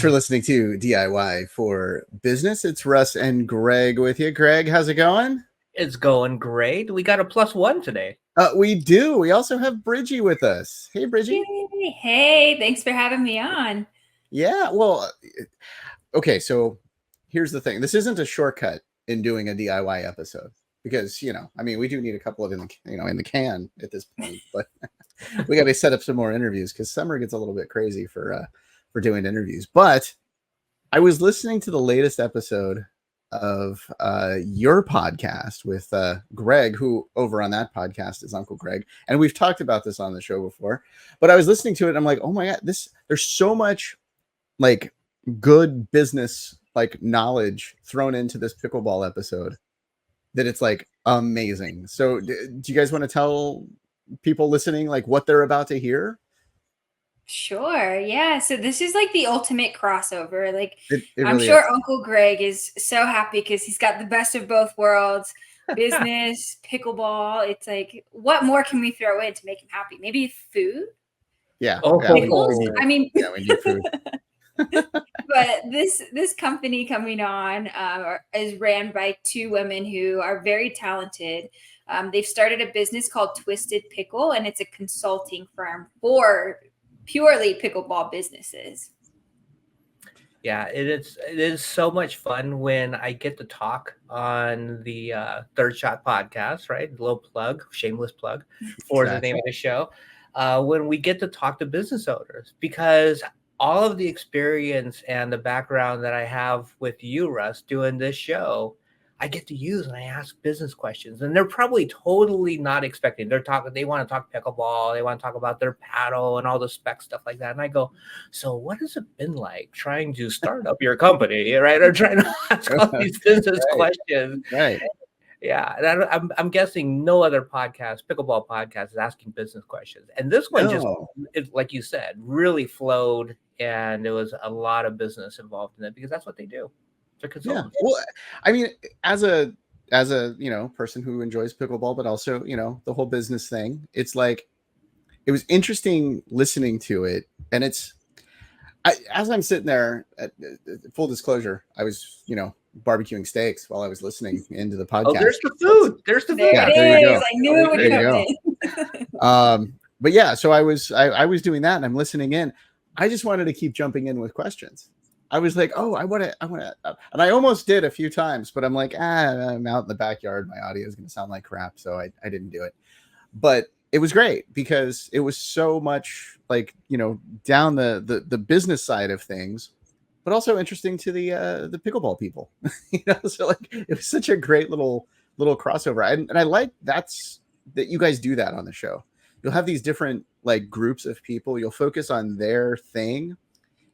for listening to DIY for Business. It's Russ and Greg with you. Greg, how's it going? It's going great. We got a +1 today. We do. We also have Brigie with us. Hey, Brigie. Hey, thanks for having me on. Yeah, well, okay, so here's the thing. This isn't a shortcut in doing a DIY episode because, we do need a couple of in the can at this point, but we got to set up some more interviews because summer gets a little bit crazy for doing interviews. But I was listening to the latest episode of your podcast with Greg, who over on that podcast is Uncle Greg, and we've talked about this on the show before. But I was listening to it, and I'm like, oh my god, there's so much like good business like knowledge thrown into this pickleball episode that it's like amazing. So, do you guys want to tell people listening like what they're about to hear? Sure. Yeah. So this is like the ultimate crossover. Like It I'm really sure is. Uncle Greg is so happy because he's got the best of both worlds, business, pickleball. It's like, what more can we throw in to make him happy? Maybe food? Yeah. Oh, yeah, Pickles? I mean, yeah, we need food. but this company coming on is ran by two women who are very talented. They've started a business called Twisted Pickle, and it's a consulting firm for purely pickleball businesses. Yeah, it is so much fun when I get to talk on the Third Shot podcast, right? A little plug, shameless plug for the name of the show. When we get to talk to business owners, because all of the experience and the background that I have with you, Russ, doing this show, I get to use and I ask business questions, and they're probably totally not expecting. They want to talk pickleball, they want to talk about their paddle and all the spec stuff like that. And I go, so what has it been like trying to start up your company, right? Or trying to ask all these business questions. Right. Yeah. And I'm guessing no other pickleball podcast is asking business questions. And this one like you said, really flowed, and there was a lot of business involved in it because that's what they do. Yeah. Well, I mean, as a person who enjoys pickleball, but also, the whole business thing, it's like, it was interesting listening to it. And as I'm sitting there, full disclosure, I was, barbecuing steaks while I was listening into the podcast. Oh, there's the food. There's the food. There it is. I knew it would come in. But yeah, so I was doing that and I'm listening in. I just wanted to keep jumping in with questions. I was like, oh, I want to, and I almost did a few times, but I'm like, I'm out in the backyard. My audio is going to sound like crap. So I didn't do it, but it was great because it was so much like, down the business side of things, but also interesting to the pickleball people, so like, it was such a great little crossover. And I like that you guys do that on the show. You'll have these different like groups of people. You'll focus on their thing.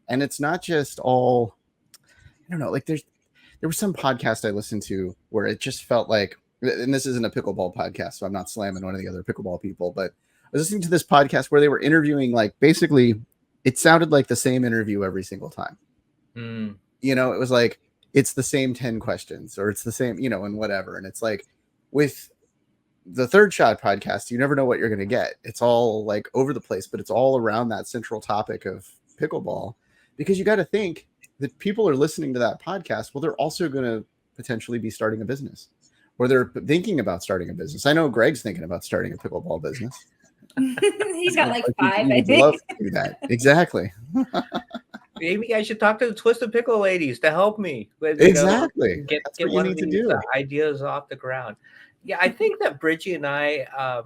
And it's not just all, I don't know, like there was some podcast I listened to where it just felt like, and this isn't a pickleball podcast, so I'm not slamming one of the other pickleball people, but I was listening to this podcast where they were interviewing, like, basically it sounded like the same interview every single time. It was like, it's the same 10 questions or it's the same, and whatever. And it's like with the Third Shot podcast, you never know what you're going to get. It's all like over the place, but it's all around that central topic of pickleball. Because you got to think that people are listening to that podcast. Well, they're also going to potentially be starting a business, or they're thinking about starting a business. I know Greg's thinking about starting a pickleball business. He's got like 5, I think. Love to do that. Exactly. Maybe I should talk to the Twisted Pickle ladies to help me with, exactly. Get one of these ideas off the ground. Yeah, I think that Brigie and I,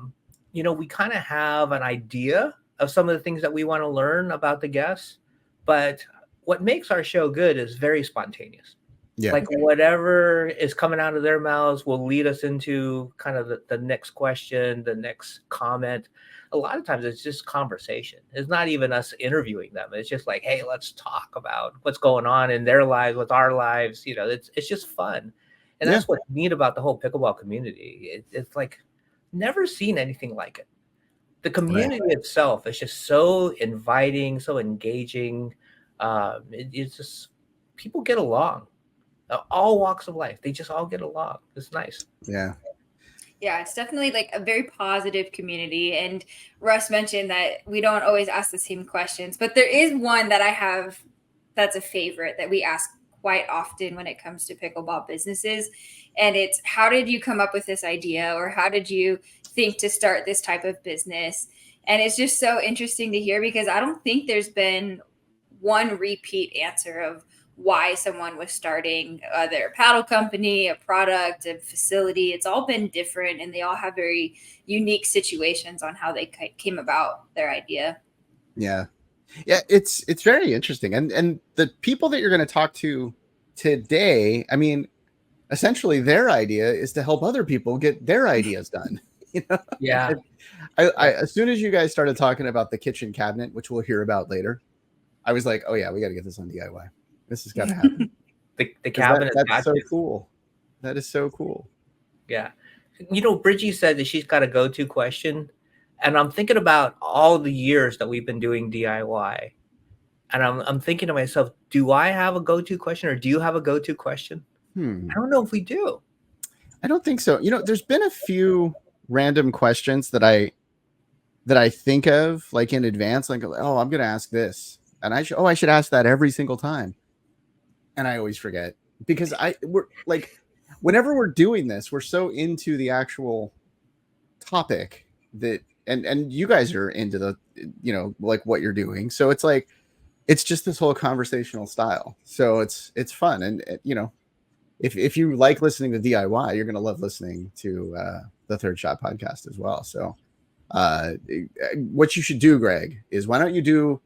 we kind of have an idea of some of the things that we want to learn about the guests. But what makes our show good is very spontaneous. Yeah. Like whatever is coming out of their mouths will lead us into kind of the next question, the next comment. A lot of times it's just conversation. It's not even us interviewing them. It's just like, hey, let's talk about what's going on in their lives with our lives. It's just fun. And that's what's neat about the whole pickleball community. It's like never seen anything like it. The community itself is just so inviting, so engaging. It's just people get along. All walks of life, they just all get along. It's nice. Yeah, it's definitely like a very positive community. And Russ mentioned that we don't always ask the same questions, but there is one that I have that's a favorite that we ask quite often when it comes to pickleball businesses. And it's, how did you come up with this idea, or how did you think to start this type of business? And it's just so interesting to hear, because I don't think there's been one repeat answer of why someone was starting their paddle company, a product, a facility. It's all been different, and they all have very unique situations on how they came about their idea. Yeah. It's very interesting. And the people that you're going to talk to today, I mean, essentially their idea is to help other people get their ideas done. Yeah. I as soon as you guys started talking about the kitchen cabinet, which we'll hear about later, I was like, oh yeah, we got to get this on DIY. This has got to happen. The cabinet. That's so cool. That is so cool. Yeah. Brigie said that she's got a go-to question. And I'm thinking about all the years that we've been doing DIY. And I'm thinking to myself, do I have a go-to question, or do you have a go-to question? I don't know if we do. I don't think so. There's been a few random questions that I think of like in advance, like, oh, I'm going to ask this. And I should ask that every single time. And I always forget, because we're like, whenever we're doing this, we're so into the actual topic that, and you guys are into the, like what you're doing. So it's like, it's just this whole conversational style. So it's fun. And if you like listening to DIY, you're going to love listening to the Third Shot podcast as well. So what you should do, Greg, is why don't you do,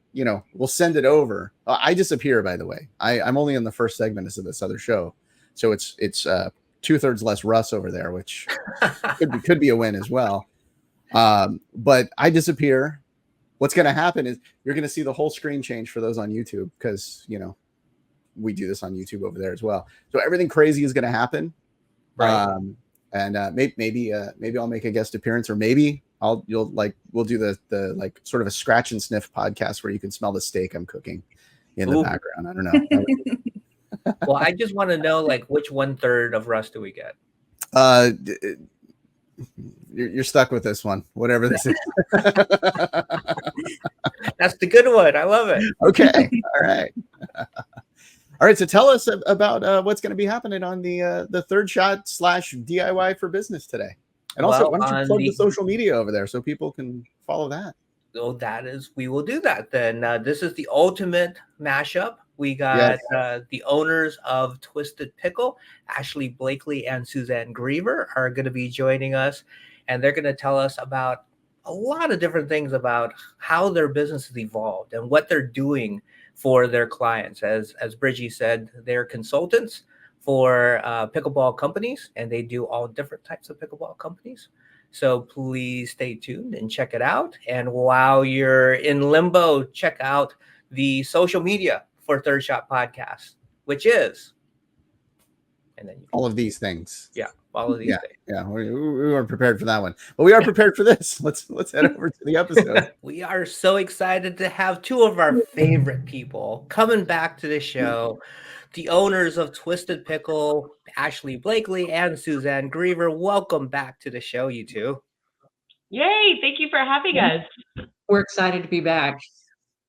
we'll send it over. I disappear, by the way. I'm only in the first segment of this other show. So it's 2/3 less Russ over there, which could be a win as well. But I disappear. What's going to happen is you're going to see the whole screen change for those on YouTube, because, we do this on YouTube over there as well. So everything crazy is going to happen. Right. And maybe I'll make a guest appearance, or maybe we'll do the like sort of a scratch and sniff podcast where you can smell the steak I'm cooking in the background. I don't know. Well, I just want to know, like, which 1/3 of Russ do we get? You're stuck with this one, whatever this is. That's the good one. I love it. Okay. All right. All right. So tell us about what's going to be happening on the Third Shot / DIY for Business today. And also, why don't you plug the social media over there so people can follow that? So we will do that then. This is the ultimate mashup. We got the owners of Twisted Pickle, Ashley Blakely and Suzanne Griever, are going to be joining us. And they're going to tell us about a lot of different things about how their business has evolved and what they're doing for their clients. As Brigie said, they're consultants for pickleball companies, and they do all different types of pickleball companies. So please stay tuned and check it out. And while you're in limbo, check out the social media for Third Shot Podcast, which is, and then all of these things. Yeah, all of these things. Yeah, we weren't prepared for that one, but we are prepared for this. Let's head over to the episode. We are so excited to have two of our favorite people coming back to the show. The owners of Twisted Pickle, Ashley Blakely and Suzanne Griever. Welcome back to the show, you two. Yay! Thank you for having us. We're excited to be back.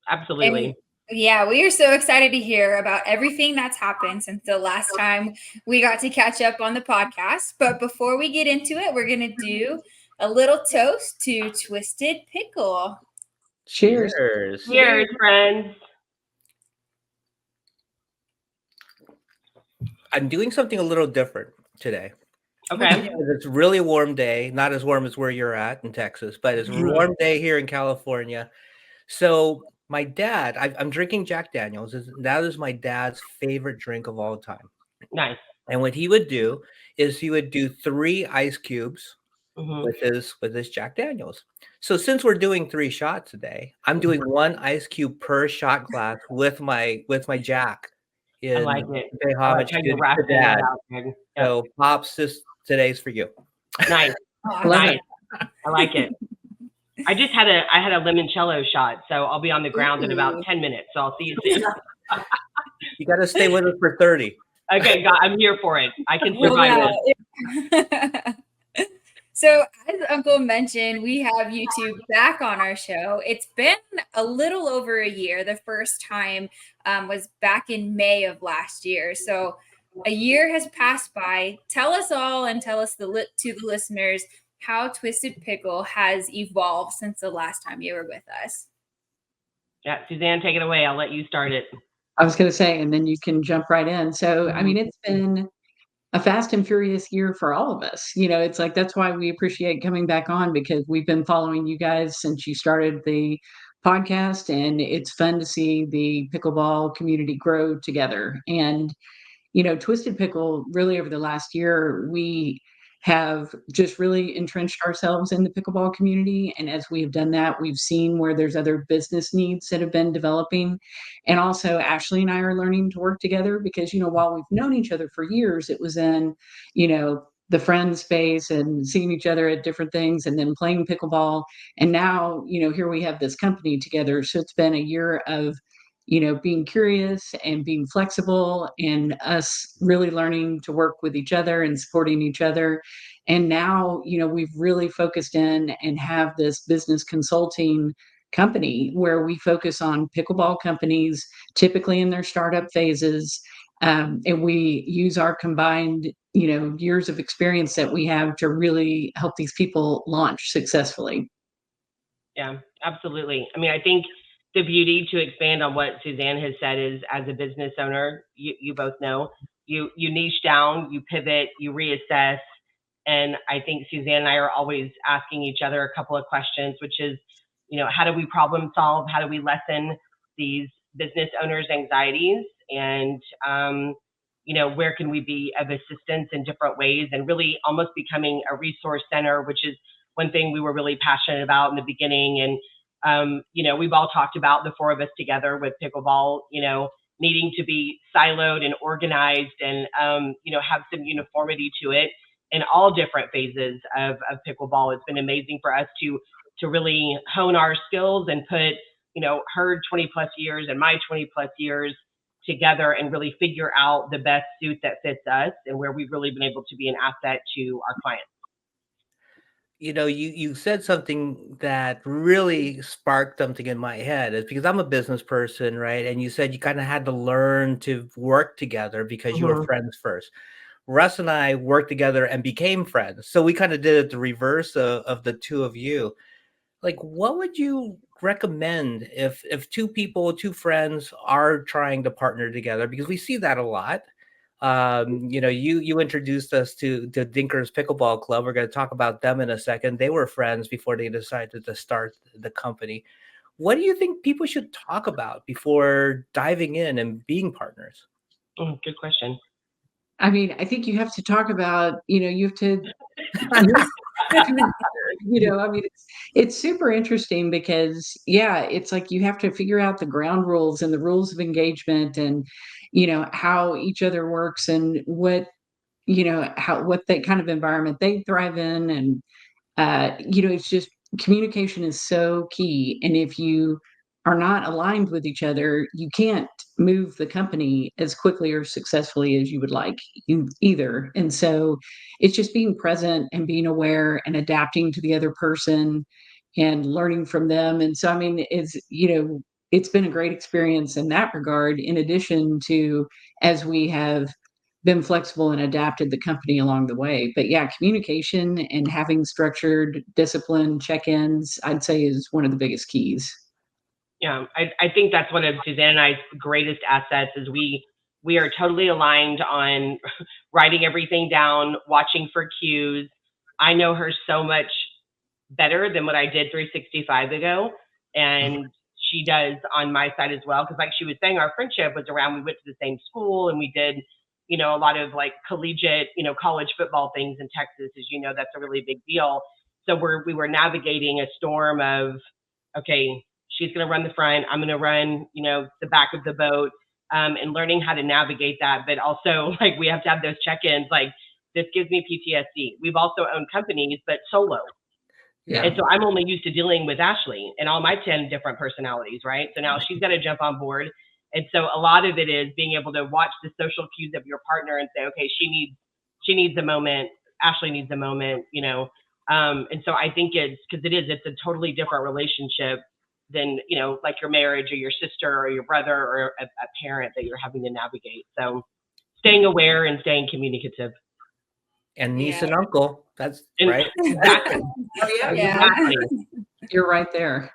Absolutely. And yeah, we are so excited to hear about everything that's happened since the last time we got to catch up on the podcast. But before we get into it, we're going to do a little toast to Twisted Pickle. Cheers. Cheers, friends. I'm doing something a little different today. Okay. It's a really warm day, not as warm as where you're at in Texas, but it's a warm day here in California. So my dad, I'm drinking Jack Daniels. That is my dad's favorite drink of all time. Nice. And what he would do is he would do 3 ice cubes with his Jack Daniels. So since we're doing 3 shots today, I'm doing 1 ice cube per shot glass with my Jack. I like it. Pay homage to Dad. So Pops, today's for you. Nice. Nice. I like it. I had a limoncello shot, so I'll be on the ground in about 10 minutes. So I'll see you soon. You got to stay with us for 30. Okay, I'm here for it. I can survive this. So Uncle mentioned, we have you two back on our show. It's been a little over a year. The first time was back in May of last year. So a year has passed by. Tell us all and tell us to the listeners how Twisted Pickle has evolved since the last time you were with us. Yeah, Suzanne, take it away. I'll let you start it. I was going to say, and then you can jump right in. So, I mean, it's been a fast and furious year for all of us. It's like that's why we appreciate coming back on, because we've been following you guys since you started the podcast, and it's fun to see the pickleball community grow together. And Twisted Pickle, really over the last year, we have just really entrenched ourselves in the pickleball community. And as we've done that, we've seen where there's other business needs that have been developing. And also, Ashley and I are learning to work together because, while we've known each other for years, it was in, the friend space and seeing each other at different things and then playing pickleball. And now, here we have this company together. So it's been a year of being curious and being flexible, and us really learning to work with each other and supporting each other. And now, we've really focused in and have this business consulting company where we focus on pickleball companies, typically in their startup phases. And we use our combined, years of experience that we have to really help these people launch successfully. Yeah, absolutely. I mean, I think the beauty, to expand on what Suzanne has said, is as a business owner, you both know, you niche down, you pivot, you reassess. And I think Suzanne and I are always asking each other a couple of questions, which is, how do we problem solve? How do we lessen these business owners' anxieties? And, where can we be of assistance in different ways, and really almost becoming a resource center, which is one thing we were really passionate about in the beginning. And we've all talked about, the four of us together with pickleball, needing to be siloed and organized and, have some uniformity to it in all different phases of pickleball. It's been amazing for us to really hone our skills and put, her 20 plus years and my 20 plus years together and really figure out the best suit that fits us and where we've really been able to be an asset to our clients. You said something that really sparked something in my head, is because I'm a business person, right? And you said you kind of had to learn to work together because you were friends first. Russ and I worked together and became friends. So we kind of did it the reverse of the two of you. Like, what would you recommend if two friends are trying to partner together? Because we see that a lot. You introduced us to Dinker's Pickleball Club. We're going to talk about them in a second. They were friends before they decided to start the company. What do you think people should talk about before diving in and being partners? Good question. I mean, I think you have to talk about, you have to, I mean, it's super interesting because, yeah, it's like you have to figure out the ground rules and the rules of engagement and, how each other works and what that kind of environment they thrive in. And, it's just communication is so key. And if you are not aligned with each other, you can't move the company as quickly or successfully as you would like either. And so it's just being present and being aware and adapting to the other person and learning from them. And so, I mean, it's been a great experience in that regard, in addition to as we have been flexible and adapted the company along the way. But yeah, communication and having structured discipline check-ins, I'd say, is one of the biggest keys. Yeah, I think that's one of Suzanne and I's greatest assets is we are totally aligned on writing everything down, watching for cues. I know her so much better than what I did 365 ago. And she does on my side as well. Because like she was saying, our friendship was around, we went to the same school and we did, a lot of like collegiate, college football things in Texas. As you know, that's a really big deal. So we were navigating a storm of, okay, she's going to run the front, I'm going to run, the back of the boat, and learning how to navigate that. But also, like, we have to have those check-ins. Like, this gives me PTSD. We've also owned companies, but solo. Yeah. And so I'm only used to dealing with Ashley and all my 10 different personalities, right? So now she's got to jump on board. And so a lot of it is being able to watch the social cues of your partner and say, okay, she needs a moment. Ashley needs a moment, And so I think it's a totally different relationship than, like your marriage or your sister or your brother or a parent that you're having to navigate. So staying aware and staying communicative. And niece and uncle. That's And right. Exactly. Exactly. You're right there.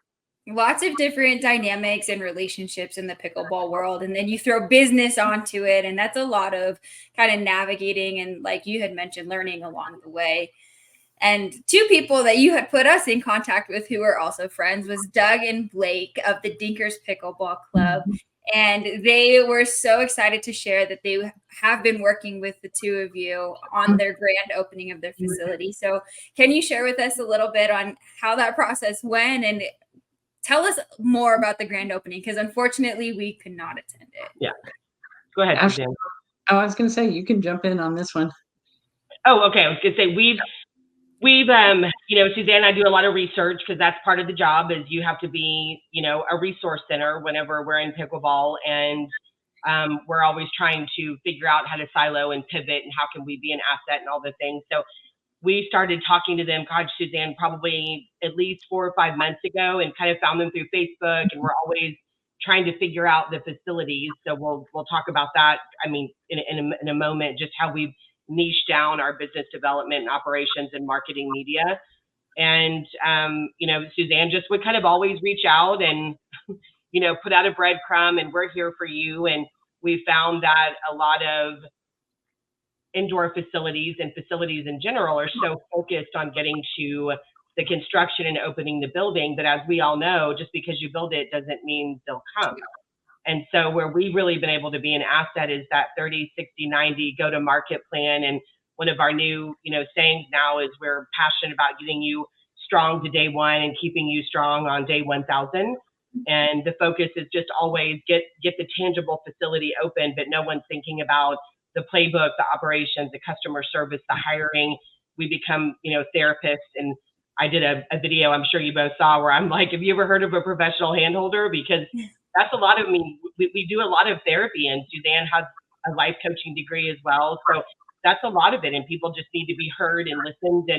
Lots of different dynamics and relationships in the pickleball world. And then you throw business onto it. And that's a lot of kind of navigating and, like you had mentioned, learning along the way. And two people that you had put us in contact with who are also friends was Doug and Blake of the Dinkers Pickleball Club. And they were so excited to share that they have been working with the two of you on their grand opening of their facility. So can you share with us a little bit on how that process went and tell us more about the grand opening? Because unfortunately, we could not attend it. Yeah. Go ahead, Ashley, Suzanne. I was going to say, you can jump in on this one. Oh, okay. I was going to say, we've Suzanne and I do a lot of research because that's part of the job is you have to be, a resource center whenever we're in pickleball. And we're always trying to figure out how to silo and pivot and how can we be an asset and all the things. So we started talking to them, Suzanne, probably at least 4 or 5 months ago and kind of found them through Facebook. And we're always trying to figure out the facilities. So we'll talk about that. I mean, in a moment, just how we've niche down our business development and operations and marketing media. And, Suzanne just would kind of always reach out and, put out a breadcrumb and we're here for you. And we found that a lot of indoor facilities and facilities in general are so focused on getting to the construction and opening the building that, as we all know, just because you build it doesn't mean they'll come. And so where we've really been able to be an asset is that 30, 60, 90 go-to-market plan. And one of our new, sayings now is we're passionate about getting you strong to day one and keeping you strong on day 1,000. And the focus is just always get the tangible facility open, but no one's thinking about the playbook, the operations, the customer service, the hiring. We become, therapists. And I did a video I'm sure you both saw where I'm like, have you ever heard of a professional handholder? Because that's a lot of we do a lot of therapy, and Suzanne has a life coaching degree as well. So that's a lot of it. And people just need to be heard and listened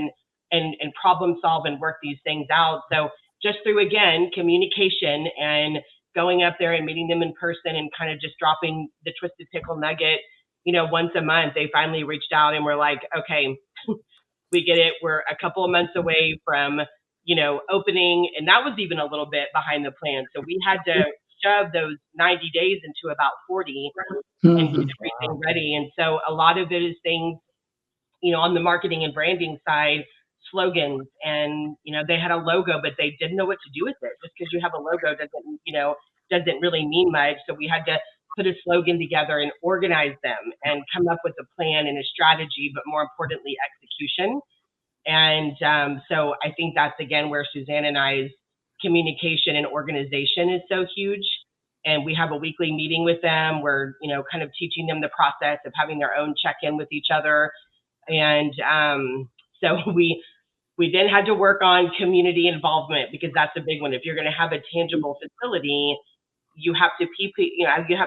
and problem solve and work these things out. So just through, again, communication and going up there and meeting them in person and kind of just dropping the Twisted Pickle nugget, once a month, they finally reached out and were like, okay, we get it. We're a couple of months away from, opening. And that was even a little bit behind the plan. So we had to shove those 90 days into about 40 and get everything ready. And so a lot of it is things, on the marketing and branding side, slogans, and, they had a logo, but they didn't know what to do with it. Just because you have a logo doesn't really mean much. So we had to put a slogan together and organize them and come up with a plan and a strategy, but more importantly, execution. And so I think that's, again, where Suzanne and I's communication and organization is so huge. And we have a weekly meeting with them. We're, kind of teaching them the process of having their own check-in with each other. And so we then had to work on community involvement, because that's a big one. If you're going to have a tangible facility, you have to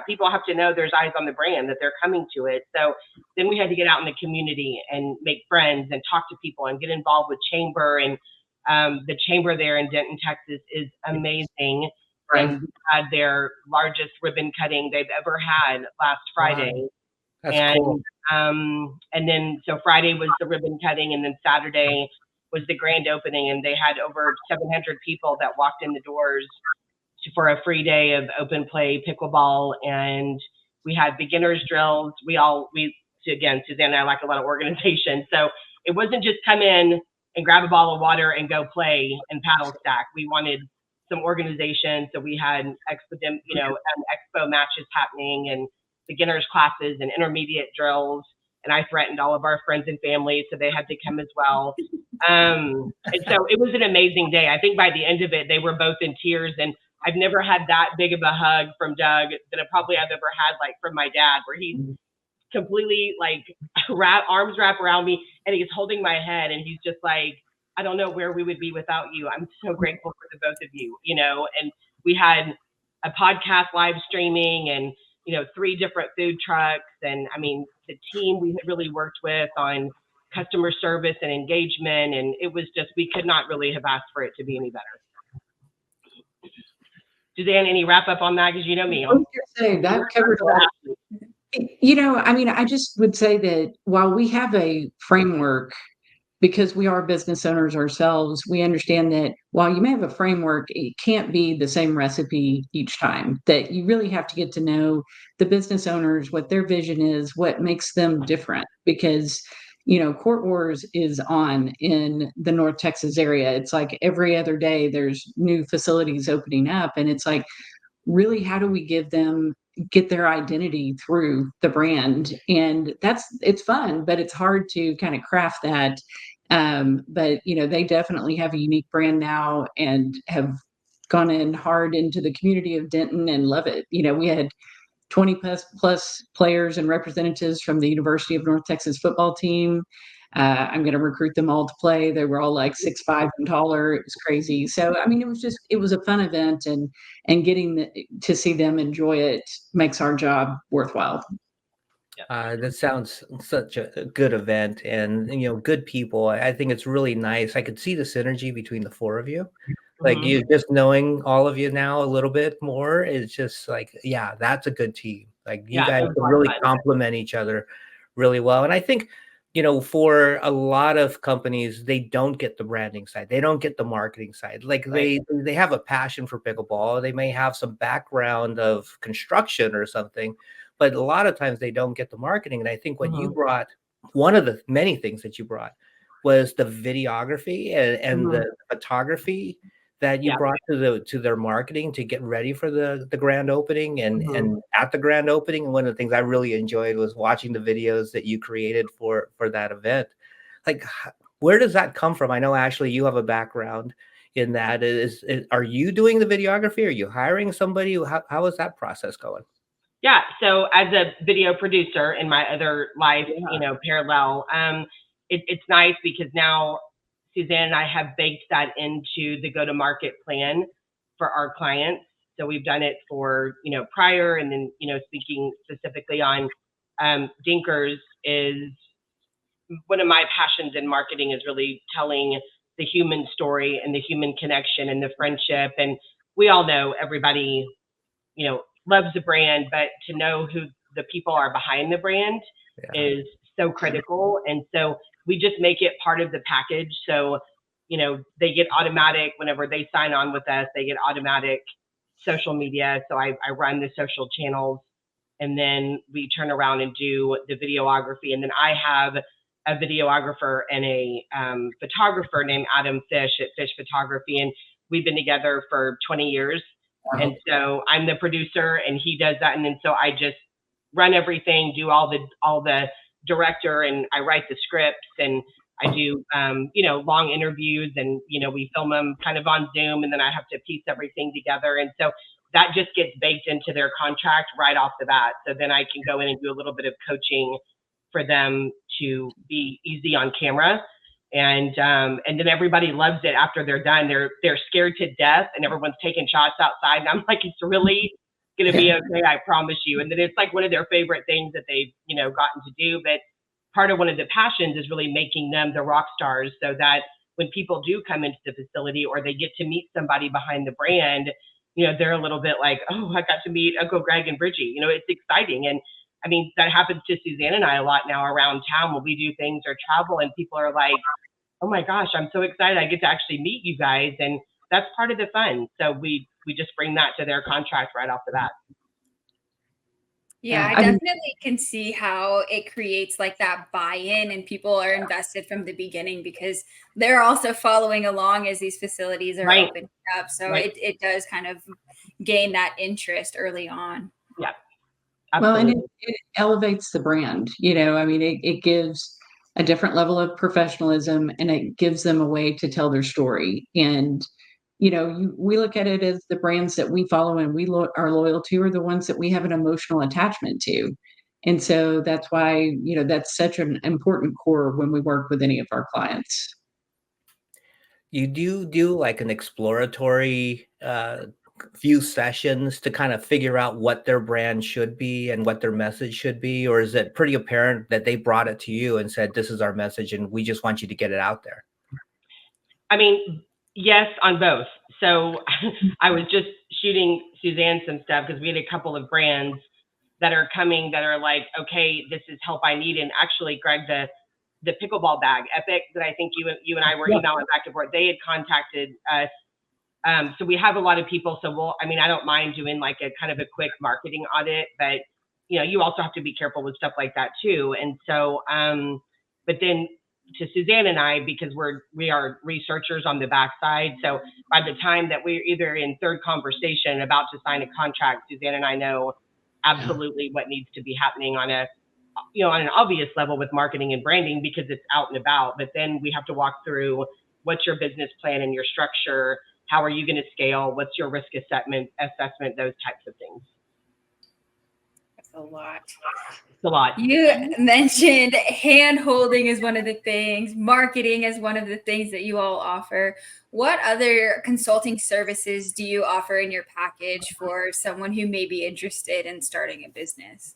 people have to know there's eyes on the brand, that they're coming to it. So then we had to get out in the community and make friends and talk to people and get involved with chamber. And the chamber there in Denton, Texas is amazing. Right. And we had their largest ribbon cutting they've ever had last Friday. Wow. That's cool. And then, so Friday was the ribbon cutting, and then Saturday was the grand opening, and they had over 700 people that walked in the doors for a free day of open play pickleball. And we had beginners drills. Again, Suzanne and I like a lot of organization. So it wasn't just come in and grab a bottle of water and go play and paddle stack. We wanted some organization. So we had expo matches happening and beginners classes and intermediate drills. And I threatened all of our friends and family, so they had to come as well. And so it was an amazing day. I think by the end of it, they were both in tears. And I've never had that big of a hug from Doug that I've ever had, like from my dad, where he's completely like arms wrapped around me and he's holding my head and he's just like, I don't know where we would be without you. I'm so grateful for the both of you, and we had a podcast live streaming and, 3 different food trucks. And I mean, the team we had really worked with on customer service and engagement. And it was just, we could not really have asked for it to be any better. Suzanne, any wrap up on that? Because you know me. I was gonna say, that covers that. I mean, I just would say that while we have a framework, because we are business owners ourselves, we understand that while you may have a framework, it can't be the same recipe each time. That you really have to get to know the business owners, what their vision is, what makes them different. Because, Court Wars is on in the North Texas area. It's like every other day there's new facilities opening up. And it's like, really, how do we get their identity through the brand? And it's fun, but it's hard to kind of craft that. But they definitely have a unique brand now and have gone in hard into the community of Denton and love it. We had 20 plus players and representatives from the University of North Texas football team. I'm going to recruit them all to play. They were all like 6'5" and taller. It was crazy. So, I mean, it was a fun event, and getting to see them enjoy it makes our job worthwhile. That sounds such a good event, and good people. I think it's really nice. I could see the synergy between the four of you. Like you just knowing all of you now a little bit more is just like, yeah, that's a good team. Like you guys really complement each other really well. And I think, for a lot of companies, they don't get the branding side. They don't get the marketing side. Like they have a passion for pickleball. They may have some background of construction or something, but a lot of times they don't get the marketing. And I think what you brought, one of the many things that you brought, was the videography and the photography that you brought to their marketing to get ready for the grand opening and at the grand opening. And one of the things I really enjoyed was watching the videos that you created for that event. Like, where does that come from? I know, Ashley, you have a background in that. Are you doing the videography? Are you hiring somebody? How is that process going? Yeah. So as a video producer in my other life, parallel, it's nice because now Suzanne and I have baked that into the go-to-market plan for our clients. So we've done it for, prior, and then, speaking specifically on Dinkers, is one of my passions in marketing is really telling the human story and the human connection and the friendship. And we all know everybody, loves the brand, but to know who the people are behind the brand is so critical. And so we just make it part of the package. So, they get automatic whenever they sign on with us, they get automatic social media. So I run the social channels, and then we turn around and do the videography. And then I have a videographer and a photographer named Adam Fish at Fish Photography. And we've been together for 20 years. And so I'm the producer and he does that. And then so I just run everything, do all the director, and I write the scripts, and I do, long interviews, and, we film them kind of on Zoom, and then I have to piece everything together. And so that just gets baked into their contract right off the bat. So then I can go in and do a little bit of coaching for them to be easy on camera. And then everybody loves it after they're done. They're scared to death, and everyone's taking shots outside. And I'm like, it's really going to be okay, I promise you. And then it's like one of their favorite things that they've, gotten to do. But part of one of the passions is really making them the rock stars, so that when people do come into the facility or they get to meet somebody behind the brand, they're a little bit like, oh, I got to meet Uncle Greg and Brigie. It's exciting. And I mean, that happens to Suzanne and I a lot now around town when we do things or travel, and people are like, oh my gosh, I'm so excited I get to actually meet you guys. And that's part of the fun. So we just bring that to their contract right off the bat. Yeah, I definitely can see how it creates like that buy-in, and people are invested from the beginning because they're also following along as these facilities are opening up. So it does kind of gain that interest early on. Yeah. Absolutely. Well, and it elevates the brand. It gives a different level of professionalism, and it gives them a way to tell their story. And we look at it as the brands that we follow and we are loyal to are the ones that we have an emotional attachment to. And so that's why, that's such an important core when we work with any of our clients. You do like an exploratory few sessions to kind of figure out what their brand should be and what their message should be? Or is it pretty apparent that they brought it to you and said, this is our message and we just want you to get it out there? I mean, yes, on both. So I was just shooting Suzanne some stuff because we had a couple of brands that are coming that are like, okay, this is help I need. And actually, Greg, the pickleball bag, Epic, that I think you and I were emailing back and forth, they had contacted us. So we have a lot of people. So I don't mind doing like a kind of a quick marketing audit, but you also have to be careful with stuff like that too. And so, but then to Suzanne and I, because we are researchers on the backside. So by the time that we're either in third conversation about to sign a contract, Suzanne and I know absolutely what needs to be happening on on an obvious level with marketing and branding because it's out and about. But then we have to walk through what's your business plan and your structure. How are you going to scale? What's your risk assessment, those types of things. That's a lot. It's a lot. You mentioned hand holding is one of the things, marketing is one of the things that you all offer. What other consulting services do you offer in your package for someone who may be interested in starting a business?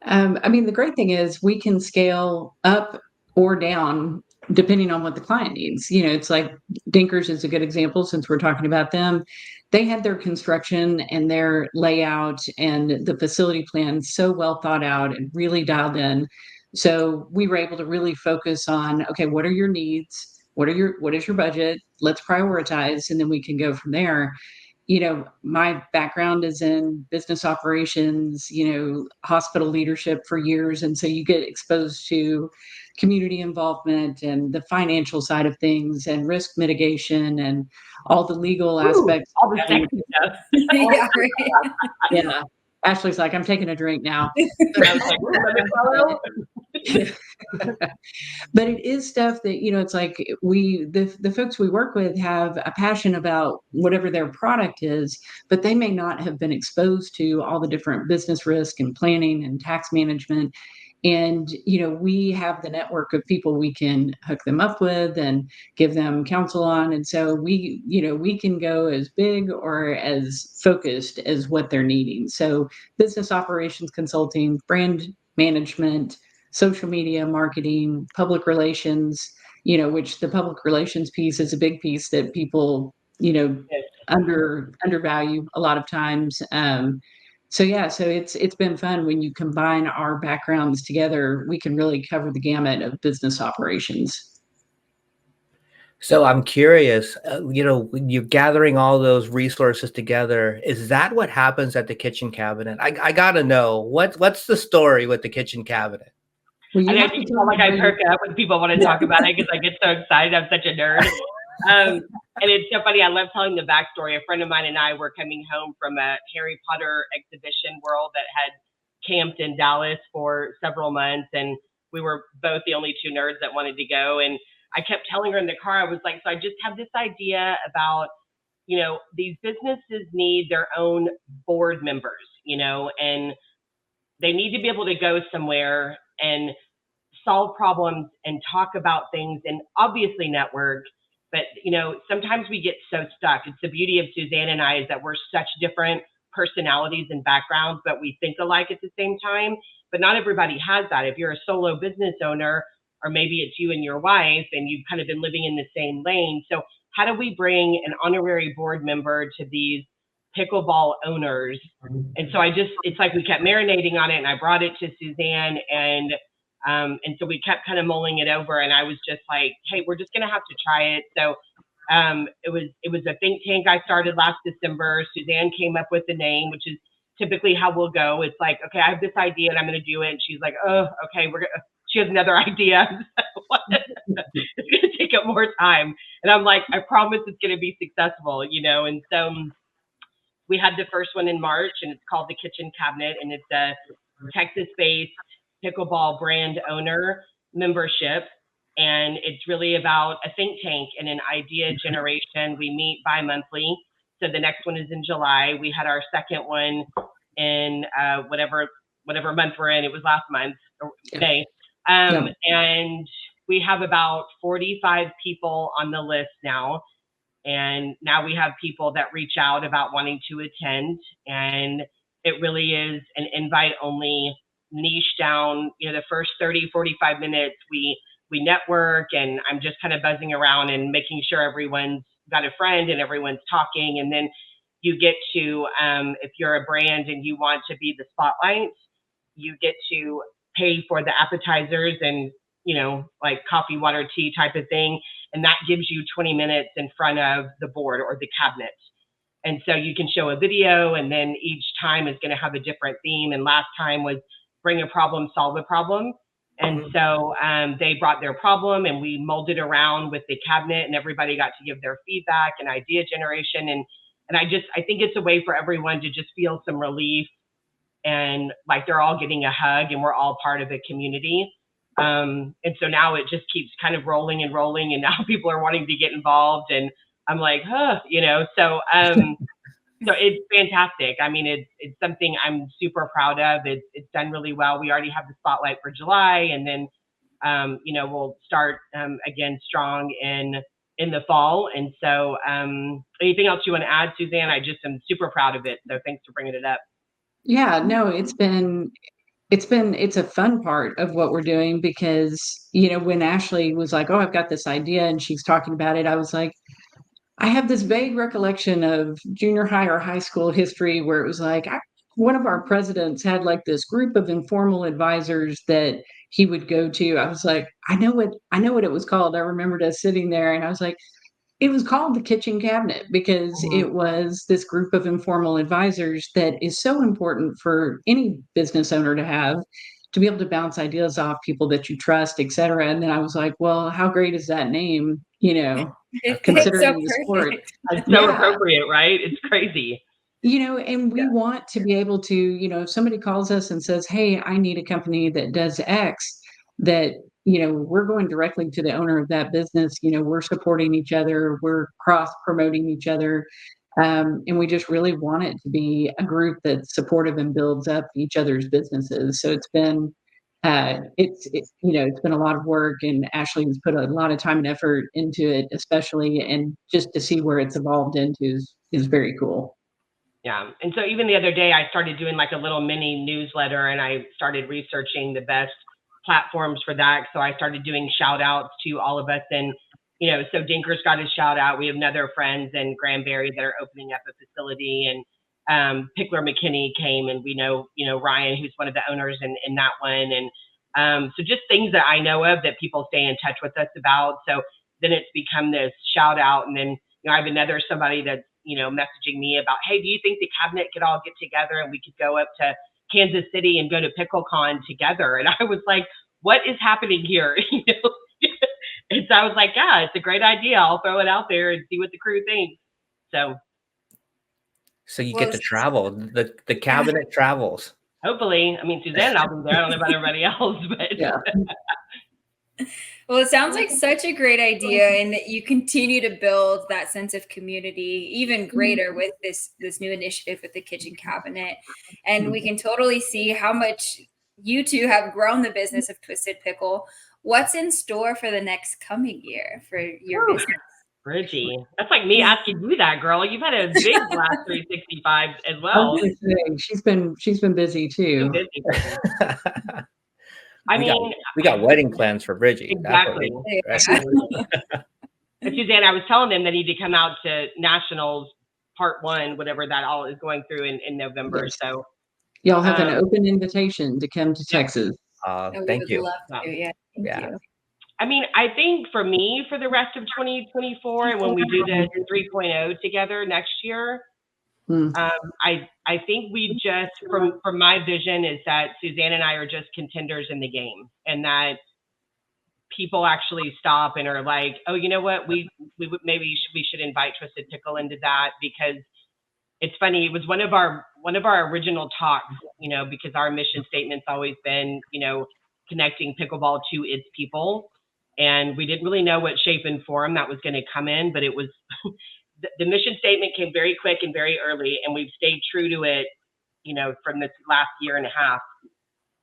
The great thing is we can scale up or down depending on what the client needs. It's like Dinkers is a good example since we're talking about them. They had their construction and their layout and the facility plan so well thought out and really dialed in. So we were able to really focus on, okay, what are your needs? What is your budget? Let's prioritize, and then we can go from there. My background is in business operations, hospital leadership for years. And so you get exposed to community involvement and the financial side of things and risk mitigation and all the legal aspects. All the sexy stuff. Yeah, right. Yeah. Ashley's like, I'm taking a drink now. I was like, But it is stuff that, it's like the folks we work with have a passion about whatever their product is, but they may not have been exposed to all the different business risk and planning and tax management. And, we have the network of people we can hook them up with and give them counsel on. And so we can go as big or as focused as what they're needing. So business operations consulting, brand management, social media marketing, public relations, which the public relations piece is a big piece that people, undervalue a lot of times. So it's been fun when you combine our backgrounds together. We can really cover the gamut of business operations. So I'm curious, when you're gathering all those resources together, is that what happens at the kitchen cabinet? I gotta know what's the story with the kitchen cabinet? Well, I think feel like I perk up when people want to talk about it because I get so excited. I'm such a nerd. And it's so funny. I love telling the backstory. A friend of mine and I were coming home from a Harry Potter exhibition world that had camped in Dallas for several months. And we were both the only two nerds that wanted to go. And I kept telling her in the car, I was like, so I just have this idea about, these businesses need their own board members, and they need to be able to go somewhere and solve problems and talk about things and obviously network. But, sometimes we get so stuck. It's the beauty of Suzanne and I is that we're such different personalities and backgrounds, but we think alike at the same time. But not everybody has that. If you're a solo business owner, or maybe it's you and your wife and you've kind of been living in the same lane. So how do we bring an honorary board member to these pickleball owners? And so it's like we kept marinating on it, and I brought it to Suzanne, and so we kept kind of mulling it over, and I was just like, hey, we're just going to have to try it. So it was a think tank I started last December. Suzanne came up with the name, which is typically how we'll go. It's like, okay, I have this idea and I'm going to do it. And she's like, oh, okay, she has another idea. It's going to take up more time. And I'm like, I promise it's going to be successful, And so we had the first one in March, and it's called the Kitchen Cabinet, and it's a Texas-based pickleball brand owner membership. And it's really about a think tank and an idea generation. We meet bi-monthly. So the next one is in July. We had our second one in whatever month we're in. It was last month, May. And we have about 45 people on the list now. And now we have people that reach out about wanting to attend. And it really is an invite only, niche down, the first 30, 45 minutes, we network, and I'm just kind of buzzing around and making sure everyone's got a friend and everyone's talking. And then you get to, if you're a brand and you want to be the spotlight, you get to pay for the appetizers and, like coffee, water, tea type of thing. And that gives you 20 minutes in front of the board or the cabinet. And so you can show a video, and then each time is going to have a different theme. And last time was bring a problem, solve a problem. And so they brought their problem, and we molded around with the cabinet, and everybody got to give their feedback and idea generation. And I think it's a way for everyone to just feel some relief, and like they're all getting a hug, and we're all part of a community. And so now it just keeps kind of rolling and rolling, and now people are wanting to get involved, and I'm like, so so it's fantastic. I mean, it's something I'm super proud of. It's done really well. We already have the spotlight for July, and then we'll start again strong in the fall. And so anything else you want to add, Suzanne? I just am super proud of it. So thanks for bringing it up. Yeah, no, it's a fun part of what we're doing, because, when Ashley was like, oh, I've got this idea, and she's talking about it, I was like, I have this vague recollection of junior high or high school history where it was like, one of our presidents had like this group of informal advisors that he would go to. I was like, I know what it was called. I remembered us sitting there, and I was like, it was called the kitchen cabinet, because it was this group of informal advisors that is so important for any business owner to be able to bounce ideas off people that you trust, et cetera. And then I was like, well, how great is that name, considering the sport? It's so appropriate, right? It's crazy. And we want to be able to, if somebody calls us and says, hey, I need a company that does X, that, we're going directly to the owner of that business. We're supporting each other, we're cross promoting each other. And we just really want it to be a group that's supportive and builds up each other's businesses. So it's been, it's been a lot of work, and Ashley has put a lot of time and effort into it, especially, and just to see where it's evolved into is very cool. Yeah. And so even the other day, I started doing like a little mini newsletter, and I started researching the best platforms for that. So I started doing shout outs to all of us. And, so Dinker's got a shout out. We have another friends in Granbury that are opening up a facility, and Pickler McKinney came, and we know, Ryan, who's one of the owners in that one. And so just things that I know of that people stay in touch with us about. So then it's become this shout out. And then, I have another somebody that's, messaging me about, hey, do you think the cabinet could all get together and we could go up to Kansas City and go to PickleCon together? And I was like, what is happening here? And so I was like, yeah, it's a great idea. I'll throw it out there and see what the crew thinks. So you get to travel. The cabinet travels. Hopefully. I mean, Suzanne, I'll be there. I don't know about everybody else, but yeah. Well, it sounds like such a great idea, and that you continue to build that sense of community even greater with this new initiative with the kitchen cabinet. And we can totally see how much you two have grown the business of Twisted Pickle. What's in store for the next coming year for your business? Brigie, that's like me asking you that, girl. You've had a big last 365 as well. She's been busy too. We got wedding plans for Brigie. Exactly. But Suzanne, I was telling them they need to come out to Nationals Part 1, whatever that all is going through in November. Yes. So y'all have an open invitation to come to Texas. Thank you. Thank you. I mean, I think for me, for the rest of 2024, and when we do the 3.0 together next year, I think we just, from my vision, is that Suzanne and I are just contenders in the game, and that people actually stop and are like, oh, you know what, we should invite Twisted Pickle into that, because it's funny. It was one of our original talks, because our mission statement's always been, connecting pickleball to its people. And we didn't really know what shape and form that was going to come in, but it was the mission statement came very quick and very early, and we've stayed true to it, from this last year and a half.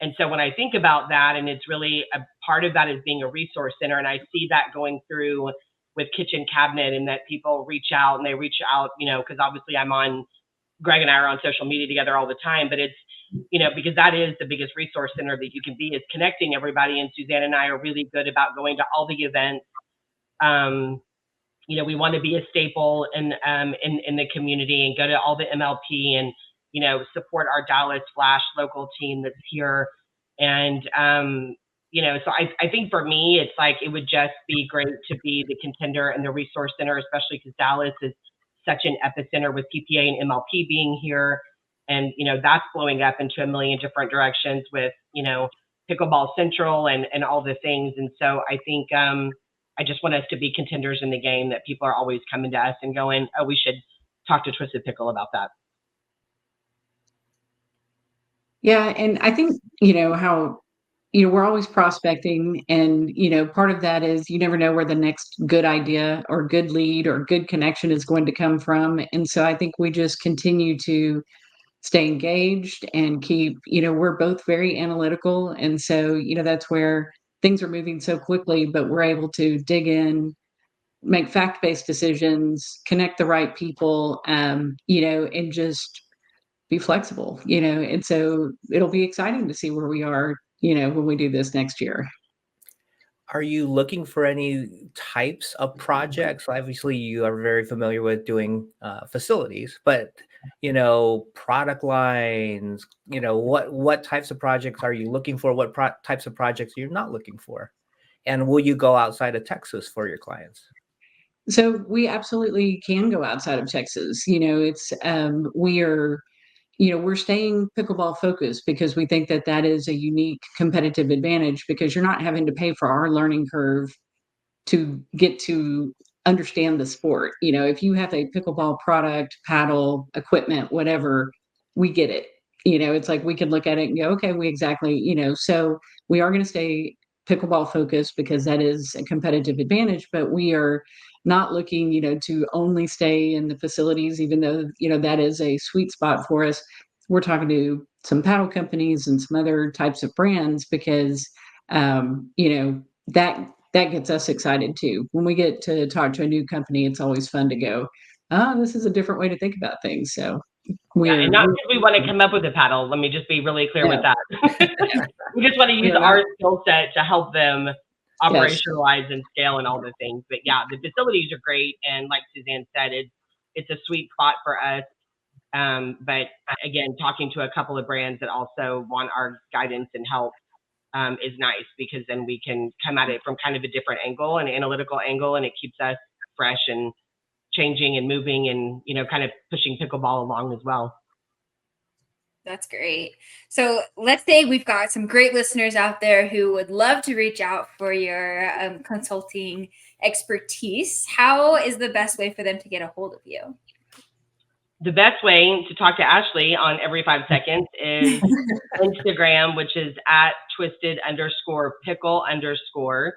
And so when I think about that, and it's really a part of that is being a resource center, and I see that going through with kitchen cabinet, and that people reach out, you know, because obviously Greg and I are on social media together all the time, but it's, you know, because that is the biggest resource center that you can be, is connecting everybody. And Suzanne and I are really good about going to all the events. You know, we want to be a staple in the community and go to all the MLP and, you know, support our Dallas Flash local team that's here. And, you know, so I think for me, it's like, it would just be great to be the contender and the resource center, especially because Dallas is such an epicenter with PPA and MLP being here. And, you know, that's blowing up into a million different directions with, you know, Pickleball Central and all the things. And so I think I just want us to be contenders in the game, that people are always coming to us and going, oh, we should talk to Twisted Pickle about that. Yeah. And I think, you know, how, you know, we're always prospecting, and, you know, part of that is you never know where the next good idea or good lead or good connection is going to come from. And so I think we just continue to stay engaged and keep, you know, we're both very analytical. And so, you know, that's where things are moving so quickly, but we're able to dig in, make fact-based decisions, connect the right people, you know, and just be flexible, you know. And so it'll be exciting to see where we are, you know, when we do this next year. Are you looking for any types of projects? Obviously, you are very familiar with doing facilities, but, you know, product lines, you know, what types of projects are you looking for? What types of projects you're not looking for? And will you go outside of Texas for your clients? So we absolutely can go outside of Texas. You know, it's we're staying pickleball focused because we think that that is a unique competitive advantage, because you're not having to pay for our learning curve to get to understand the sport. You know, if you have a pickleball product, paddle, equipment, whatever, we get it. You know, it's like we can look at it and go, okay, we exactly, you know, so we are going to stay pickleball focused because that is a competitive advantage, but we are not looking, you know, to only stay in the facilities, even though, you know, that is a sweet spot for us. We're talking to some paddle companies and some other types of brands because, you know, that gets us excited too. When we get to talk to a new company, it's always fun to go, oh, this is a different way to think about things. So and not because we want to come up with a paddle. Let me just be really clear with that. We just want to use our skill set to help them operationalize and scale and all the things. But yeah, the facilities are great. And like Suzanne said, it's a sweet spot for us. But again, talking to a couple of brands that also want our guidance and help is nice, because then we can come at it from kind of a different angle, an analytical angle, and it keeps us fresh and changing and moving and, you know, kind of pushing pickleball along as well. That's great. So let's say we've got some great listeners out there who would love to reach out for your consulting expertise. How is the best way for them to get a hold of you? The best way to talk to Ashley on every 5 seconds is Instagram, which is at twisted_pickle_.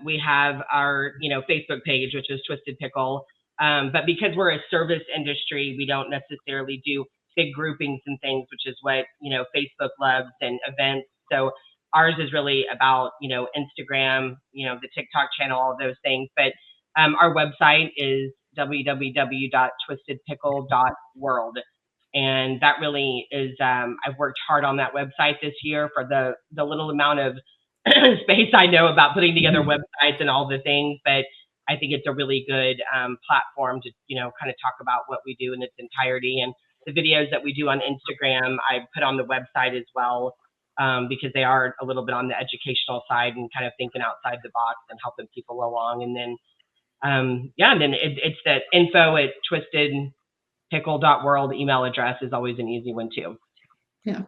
We have our, you know, Facebook page, which is Twisted Pickle. But because we're a service industry, we don't necessarily do big groupings and things, which is what, you know, Facebook loves, and events. So ours is really about, you know, Instagram, you know, the TikTok channel, all of those things. But our website is www.twistedpickle.world. And that really is, I've worked hard on that website this year for the little amount of space I know about putting together websites and all the things. But I think it's a really good platform to, you know, kind of talk about what we do in its entirety. And the videos that we do on Instagram, I put on the website as well, because they are a little bit on the educational side and kind of thinking outside the box and helping people along. And then, and then it's the info@twistedpickle.world email address is always an easy one too. Yeah.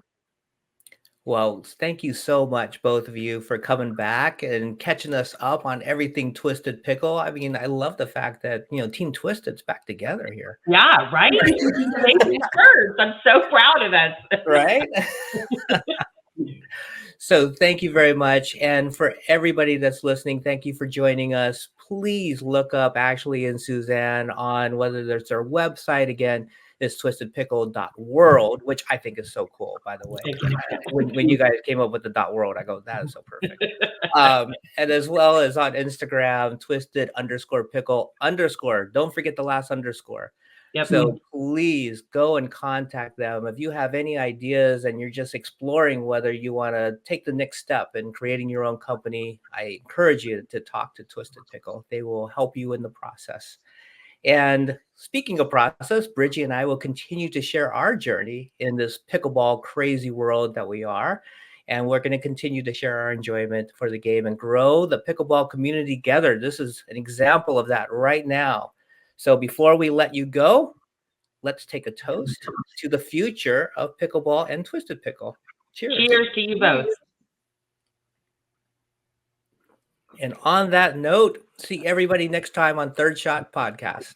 Well, thank you so much, both of you, for coming back and catching us up on everything Twisted Pickle. I mean, I love the fact that, you know, Team Twisted's back together here. Yeah, right? I'm so proud of us. Right? So thank you very much. And for everybody that's listening, thank you for joining us. Please look up Ashley and Suzanne on whether there's their website. Again, is twistedpickle.world, which I think is so cool, by the way. When you guys came up with the .world, I go, that is so perfect. And as well as on Instagram, twisted_pickle_. Don't forget the last underscore. Yep. So please go and contact them. If you have any ideas and you're just exploring whether you want to take the next step in creating your own company, I encourage you to talk to Twisted Pickle. They will help you in the process. And speaking of process, Brigie and I will continue to share our journey in this pickleball crazy world that we are. And we're going to continue to share our enjoyment for the game and grow the pickleball community together. This is an example of that right now. So before we let you go, let's take a toast to the future of pickleball and Twisted Pickle. Cheers. Cheers to you both. And on that note, see everybody next time on Third Shot Podcast.